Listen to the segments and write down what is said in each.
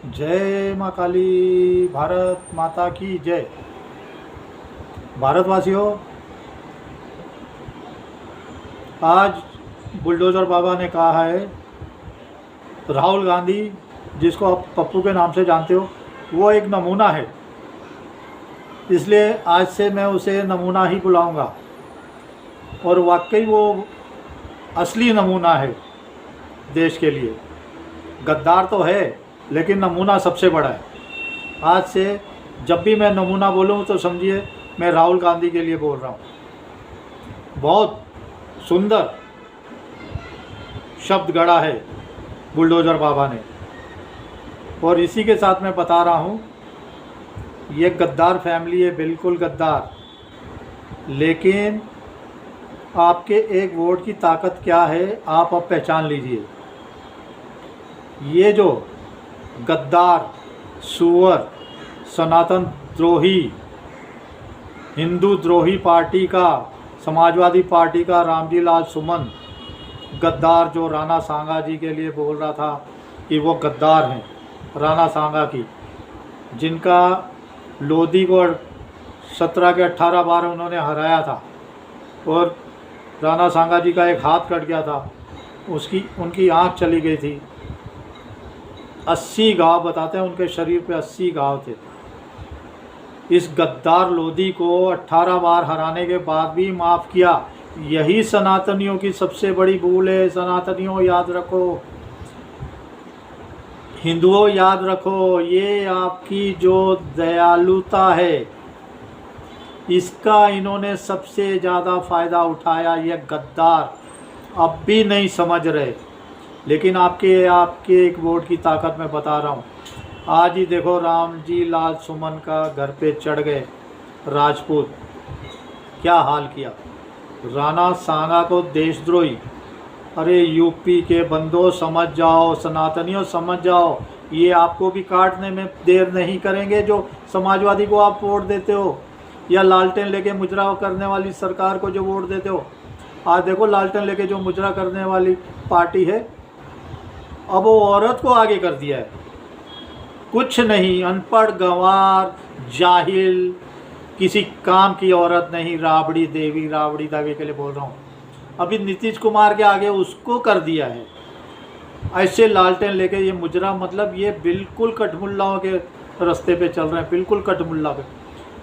जय माँ काली। भारत माता की जय। भारतवासियों, आज बुलडोज़र बाबा ने कहा है राहुल गांधी, जिसको आप पप्पू के नाम से जानते हो, वो एक नमूना है। इसलिए आज से मैं उसे नमूना ही बुलाऊंगा। और वाकई वो असली नमूना है देश के लिए। गद्दार तो है लेकिन नमूना सबसे बड़ा है। आज से जब भी मैं नमूना बोलूँ तो समझिए मैं राहुल गांधी के लिए बोल रहा हूँ। बहुत सुंदर शब्द गढ़ा है बुलडोज़र बाबा ने। और इसी के साथ मैं बता रहा हूँ, ये गद्दार फैमिली है, बिल्कुल गद्दार। लेकिन आपके एक वोट की ताकत क्या है, आप अब पहचान लीजिए। ये जो गद्दार, सुअर, सनातन द्रोही, हिंदू द्रोही पार्टी का, समाजवादी पार्टी का रामजी लाल सुमन, गद्दार जो राणा सांगा जी के लिए बोल रहा था कि वो गद्दार हैं, राणा सांगा की, जिनका लोधी को 17 के 18 बार उन्होंने हराया था और राणा सांगा जी का एक हाथ कट गया था, उनकी आँख चली गई थी। 80 घाव बताते हैं उनके शरीर पे, 80 घाव थे। इस गद्दार लोधी को 18 बार हराने के बाद भी माफ़ किया। यही सनातनियों की सबसे बड़ी भूल है। सनातनियों याद रखो, हिंदुओं याद रखो, ये आपकी जो दयालुता है इसका इन्होंने सबसे ज़्यादा फ़ायदा उठाया। ये गद्दार अब भी नहीं समझ रहे, लेकिन आपके एक वोट की ताकत मैं बता रहा हूँ। आज ही देखो, रामजी लाल सुमन का घर पे चढ़ गए राजपूत, क्या हाल किया। राणा सांगा को देशद्रोही। अरे यूपी के बंदो समझ जाओ, सनातनियों समझ जाओ, ये आपको भी काटने में देर नहीं करेंगे। जो समाजवादी को आप वोट देते हो या लालटेन लेके मुजरा करने वाली सरकार को जो वोट देते हो, आज देखो लालटेन लेके जो मुजरा करने वाली पार्टी है, अब वो औरत को आगे कर दिया है। कुछ नहीं, अनपढ़, गंवार, जाहिल, किसी काम की औरत नहीं। राबड़ी देवी के लिए बोल रहा हूँ। अभी नीतीश कुमार के आगे उसको कर दिया है। ऐसे लालटेन लेके ये मुजरा, मतलब ये बिल्कुल कठमुल्लाओं के रास्ते पे चल रहे हैं, बिल्कुल कठमुल्ला पे।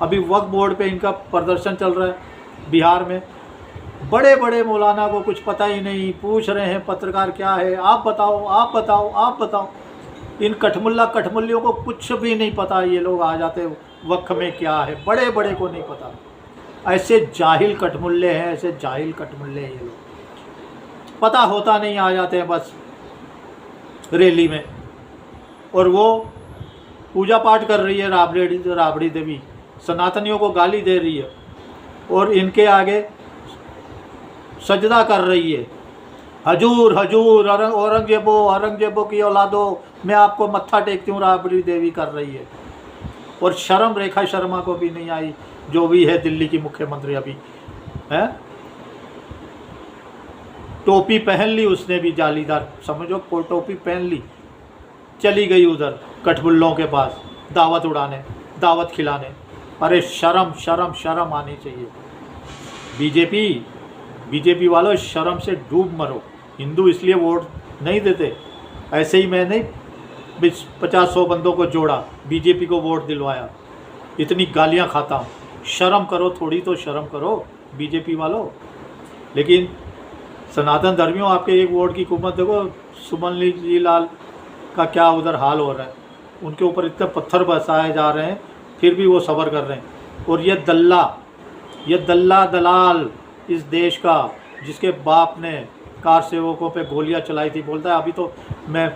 अभी वक्फ बोर्ड पे इनका प्रदर्शन चल रहा है बिहार में। बड़े बड़े मौलाना को कुछ पता ही नहीं, पूछ रहे हैं पत्रकार क्या है, आप बताओ, आप बताओ, आप बताओ। इन कठमुल्लियों को कुछ भी नहीं पता। ये लोग आ जाते वक्फ में क्या है, बड़े बड़े को नहीं पता। ऐसे जाहिल कठमुल्ले हैं, ऐसे जाहिल कठमुल्ले हैं ये लोग। पता होता नहीं, आ जाते हैं बस रैली में। और वो पूजा पाठ कर रही है राबड़ी देवी, सनातनियों को गाली दे रही है और इनके आगे सजदा कर रही है। हजूर हजूर, औरंगजेबों की औलादो, मैं आपको मत्था टेकती हूँ, राबड़ी देवी कर रही है। और शर्म रेखा शर्मा को भी नहीं आई, जो भी है दिल्ली की मुख्यमंत्री अभी है। टोपी पहन ली उसने भी, जालीदार समझो, टोपी पहन ली, चली गई उधर कठमुल्लों के पास दावत उड़ाने, दावत खिलाने। अरे शर्म शर्म शर्म आनी चाहिए। बीजेपी वालों, शर्म से डूब मरो। हिंदू इसलिए वोट नहीं देते, ऐसे ही मैं नहीं 50-100 बंदों को जोड़ा, बीजेपी को वोट दिलवाया, इतनी गालियां खाता हूँ। शर्म करो, थोड़ी तो शर्म करो बीजेपी वालों। लेकिन सनातन धर्मियों, आपके एक वोट की कीमत देखो। सुमन जी लाल का क्या उधर हाल हो रहा है, उनके ऊपर इतने पत्थर बरसाए जा रहे हैं, फिर भी वो सब्र कर रहे हैं। और ये दलाल इस देश का, जिसके बाप ने कार सेवकों पे गोलियां चलाई थी, बोलता है अभी तो मैं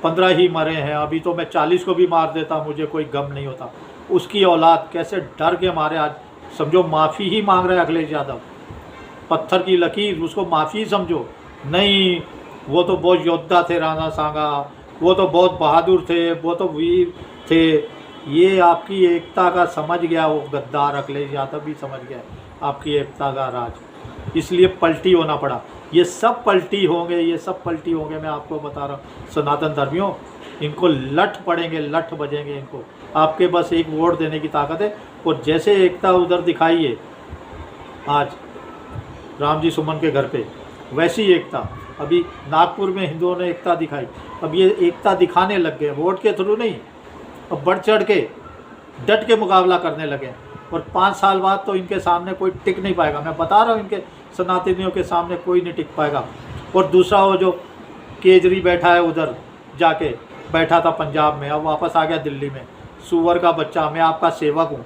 15 ही मरे हैं, अभी तो मैं 40 को भी मार देता, मुझे कोई गम नहीं होता। उसकी औलाद कैसे डर के मारे आज समझो माफ़ी ही मांग रहे हैं अखिलेश यादव। पत्थर की लकीर, उसको माफ़ी समझो। नहीं, वो तो बहुत योद्धा थे राणा सांगा, वो तो बहुत बहादुर थे, वो तो वीर थे। ये आपकी एकता का समझ गया वो गद्दार अखिलेश यादव भी समझ गया आपकी एकता का राज, इसलिए पलटी होना पड़ा। ये सब पलटी होंगे, मैं आपको बता रहा हूँ। सनातन धर्मियों, इनको लठ पड़ेंगे, लठ बजेंगे इनको। आपके बस एक वोट देने की ताकत है। और जैसे एकता उधर दिखाई है आज राम जी सुमन के घर पे, वैसी एकता अभी नागपुर में हिंदुओं ने एकता दिखाई। अब ये एकता दिखाने लग गए, वोट के थ्रू नहीं, अब बढ़ चढ़ के डट के मुकाबला करने लगे। और 5 साल बाद तो इनके सामने कोई टिक नहीं पाएगा। मैं बता रहा हूँ, इनके सनातनियों के सामने कोई नहीं टिक पाएगा। और दूसरा वो जो केजरी बैठा है उधर जाके बैठा था पंजाब में, अब वापस आ गया दिल्ली में। सुअर का बच्चा, मैं आपका सेवक हूँ,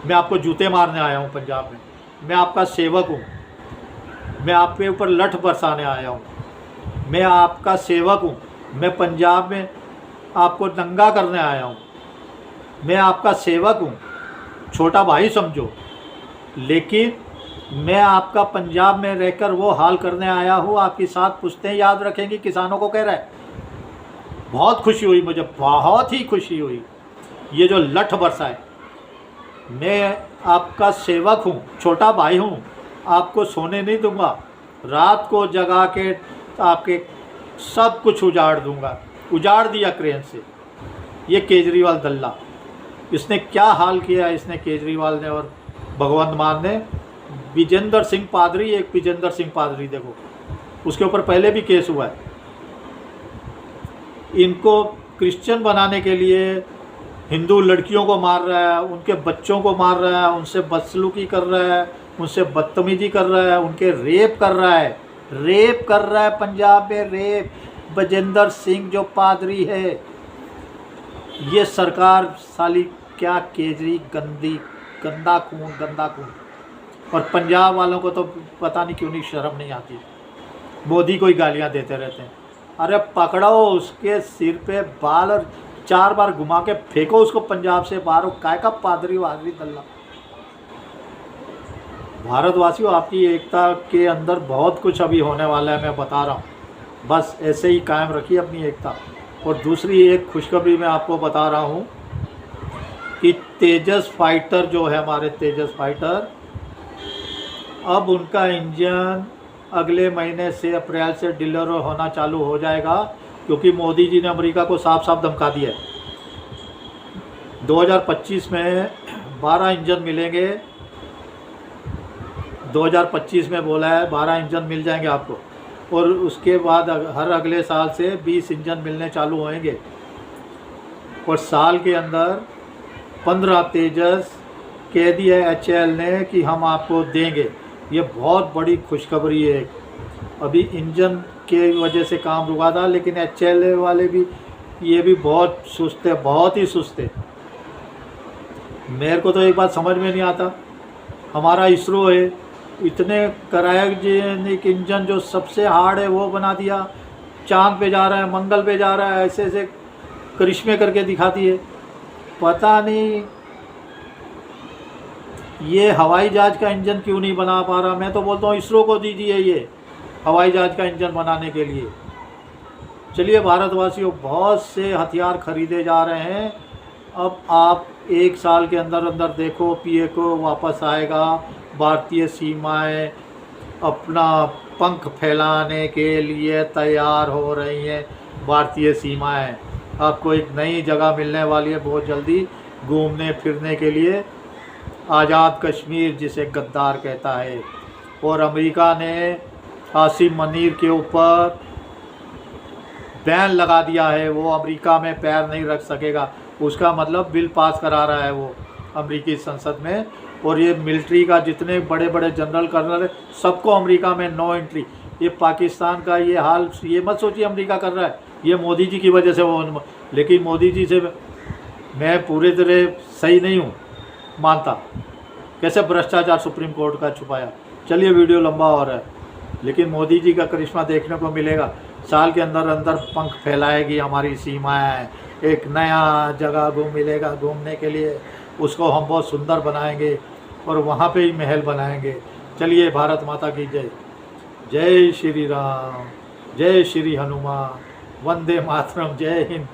मैं आपको जूते मारने आया हूँ पंजाब में, मैं आपका सेवक हूँ, मैं आपके ऊपर लठ बरसाने आया हूँ, मैं आपका सेवक हूँ, मैं पंजाब में आपको नंगा करने आया हूँ, मैं आपका सेवक हूँ, छोटा भाई समझो। लेकिन मैं आपका पंजाब में रहकर वो हाल करने आया हूँ, आपकी 7 पुश्तें याद रखेंगी, किसानों को कह रहा है। बहुत खुशी हुई मुझे, बहुत ही खुशी हुई। ये जो लठ बरसा है, मैं आपका सेवक हूँ, छोटा भाई हूँ, आपको सोने नहीं दूंगा, रात को जगा के आपके सब कुछ उजाड़ दूंगा। उजाड़ दिया क्रेन से। ये केजरीवाल दल्ला, इसने क्या हाल किया, इसने केजरीवाल ने और भगवंत मान ने। विजेंद्र सिंह पादरी, एक विजेंद्र सिंह पादरी देखो, उसके ऊपर पहले भी केस हुआ है। इनको क्रिश्चियन बनाने के लिए हिंदू लड़कियों को मार रहा है, उनके बच्चों को मार रहा है, उनसे बदसलूकी कर रहा है, उनसे बदतमीजी कर रहा है, उनके रेप कर रहा है, रेप कर रहा है पंजाब में, रेप। विजेंद्र सिंह जो पादरी है, ये सरकार साली क्या केजरी, गंदी, गंदा खून, गंदा खून। और पंजाब वालों को तो पता नहीं क्यों नहीं शर्म नहीं आती, मोदी को ही गालियाँ देते रहते हैं। अरे पकड़ो उसके सिर पे बाल और 4 बार घुमा के फेंको उसको पंजाब से बाहर। काय का पादरी वादरी दल्ला। भारतवासियों, आपकी एकता के अंदर बहुत कुछ अभी होने वाला है, मैं बता रहा हूँ। बस ऐसे ही कायम रखिए अपनी एकता। और दूसरी एक खुशखबरी मैं आपको बता रहा हूँ कि तेजस फाइटर जो है, हमारे तेजस फाइटर, अब उनका इंजन अगले महीने से अप्रैल से डिलीवर होना चालू हो जाएगा, क्योंकि मोदी जी ने अमेरिका को साफ साफ धमका दिया है। 2025 में 12 इंजन मिलेंगे, 2025 में बोला है 12 इंजन मिल जाएंगे आपको। और उसके बाद हर अगले साल से 20 इंजन मिलने चालू होंगे। और साल के अंदर 15 तेजस कह दिया HAL ने कि हम आपको देंगे। ये बहुत बड़ी खुशखबरी है। अभी इंजन के वजह से काम रुका था, लेकिन HAL वाले भी, ये भी बहुत सुस्त है, बहुत ही सुस्त है। मेरे को तो एक बात समझ में नहीं आता, हमारा इसरो है, इतने क्रायोजेनिक इंजन जो सबसे हार्ड है वो बना दिया, चांद पे जा रहा है, मंगल पे जा रहा है, ऐसे ऐसे करिश्मे करके दिखाती है। पता नहीं ये हवाई जहाज़ का इंजन क्यों नहीं बना पा रहा। मैं तो बोलता हूँ इसरो को दीजिए ये हवाई जहाज़ का इंजन बनाने के लिए। चलिए भारतवासियों, बहुत से हथियार खरीदे जा रहे हैं। अब आप 1 साल के अंदर अंदर देखो, PAO वापस आएगा, भारतीय सीमाएं अपना पंख फैलाने के लिए तैयार हो रही हैं। भारतीय सीमाएं, आपको एक नई जगह मिलने वाली है बहुत जल्दी घूमने फिरने के लिए। आज़ाद कश्मीर जिसे गद्दार कहता है। और अमेरिका ने आसिम मनीर के ऊपर बैन लगा दिया है, वो अमेरिका में पैर नहीं रख सकेगा। उसका मतलब बिल पास करा रहा है वो अमेरिकी संसद में। और ये मिलिट्री का जितने बड़े बड़े जनरल कर्नल सबको अमेरिका में नो एंट्री। ये पाकिस्तान का ये हाल, ये मत सोचिए अमेरिका कर रहा है, ये मोदी जी की वजह से वो। लेकिन मोदी जी से मैं पूरे तरह सही नहीं हूँ मानता, कैसे भ्रष्टाचार सुप्रीम कोर्ट का छुपाया। चलिए वीडियो लंबा हो रहा है, लेकिन मोदी जी का करिश्मा देखने को मिलेगा। साल के अंदर अंदर पंख फैलाएगी हमारी सीमाएं, एक नया जगह मिलेगा घूमने के लिए, उसको हम बहुत सुंदर बनाएंगे और वहाँ पे ही महल बनाएंगे। चलिए, भारत माता की जय। जय श्री राम, जय श्री हनुमान, वंदे मातरम, जय हिंद।